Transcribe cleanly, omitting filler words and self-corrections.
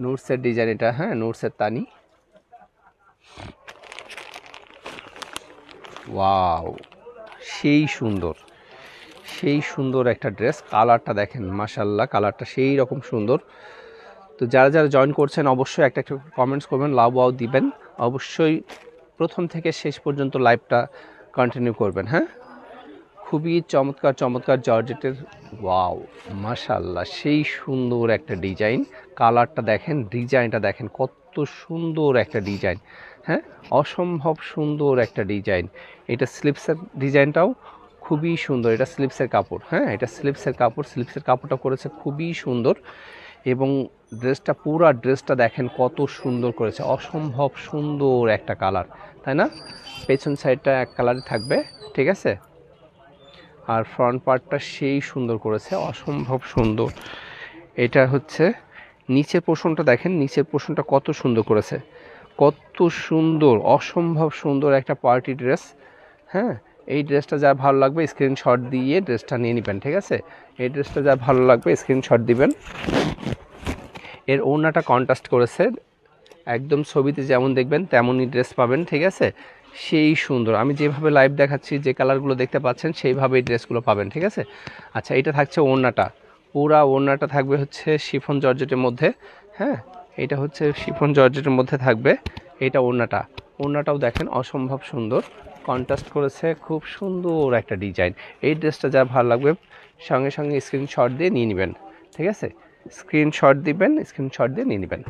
নোটসের design এটা, হ্যাঁ নোটসের তানি। Wow, সেই সুন্দর, সেই সুন্দর একটা ড্রেস। কালারটা দেখেন মাশাআল্লাহ, কালারটা সেই রকম সুন্দর। তো যারা যারা জয়েন করছেন অবশ্যই একটা একটা কমেন্টস করবেন, লাভ ওয়াও দিবেন অবশ্যই, প্রথম থেকে শেষ পর্যন্ত লাইভটা কন্টিনিউ করবেন। হ্যাঁ, খুবই চমৎকার চমৎকার জর্জেটের। ওয়াও মাশাআল্লাহ, সেই সুন্দর একটা ডিজাইন। কালারটা দেখেন, ডিজাইনটা দেখেন, কত সুন্দর একটা ডিজাইন। হ্যাঁ, অসম্ভব সুন্দর একটা ডিজাইন। এটা স্লিপসের ডিজাইনটাও খুবই সুন্দর। এটা স্লিপসের কাপড়, হ্যাঁ এটা স্লিপসের কাপড়। স্লিপসের কাপড়টা করেছে খুবই সুন্দর, এবং ড্রেসটা পুরা ড্রেসটা দেখেন কত সুন্দর করেছে। অসম্ভব সুন্দর একটা কালার, তাই না? পেছন সাইডটা এক কালারে থাকবে, ঠিক আছে। আর ফ্রন্ট পার্টটা সেই সুন্দর করেছে, অসম্ভব সুন্দর। এটা হচ্ছে নিচের পোর্শনটা দেখেন, নিচের পোর্শনটা কত সুন্দর করেছে, কত সুন্দর, অসম্ভব সুন্দর একটা পার্টি ড্রেস। হ্যাঁ, এই ড্রেসটা যা ভালো লাগবে স্ক্রিনশট দিয়ে ড্রেসটা নিয়ে নেবেন, ঠিক আছে। এই ড্রেসটা যা ভালো লাগবে স্ক্রিনশট দিবেন। এর ওড়নাটা কন্ট্রাস্ট করেছে, একদম ছবিতে যেমন দেখবেন তেমনই ড্রেস পাবেন, ঠিক আছে। সেই সুন্দর, আমি যেভাবে লাইভ দেখাচ্ছি, যে কালারগুলো দেখতে পাচ্ছেন সেইভাবেই ড্রেসগুলো পাবেন, ঠিক আছে। আচ্ছা, এটা থাকছে ওড়নাটা, পুরা ওড়নাটা থাকবে হচ্ছে শিফন জর্জেটের মধ্যে। হ্যাঁ, এটা হচ্ছে শিফন জর্জেটের মধ্যে থাকবে। এটা ওড়নাটা, ওড়নাটাও দেখেন অসম্ভব সুন্দর, কন্ট্রাস্ট করেছে, খুব সুন্দর একটা ডিজাইন। এই ড্রেসটা যা ভালো লাগবে সঙ্গে সঙ্গে স্ক্রিনশট দিয়ে নিয়ে নেবেন, ঠিক আছে। স্ক্রিনশট দিবেন, স্ক্রিনশট দিয়ে নিয়ে নেবেন।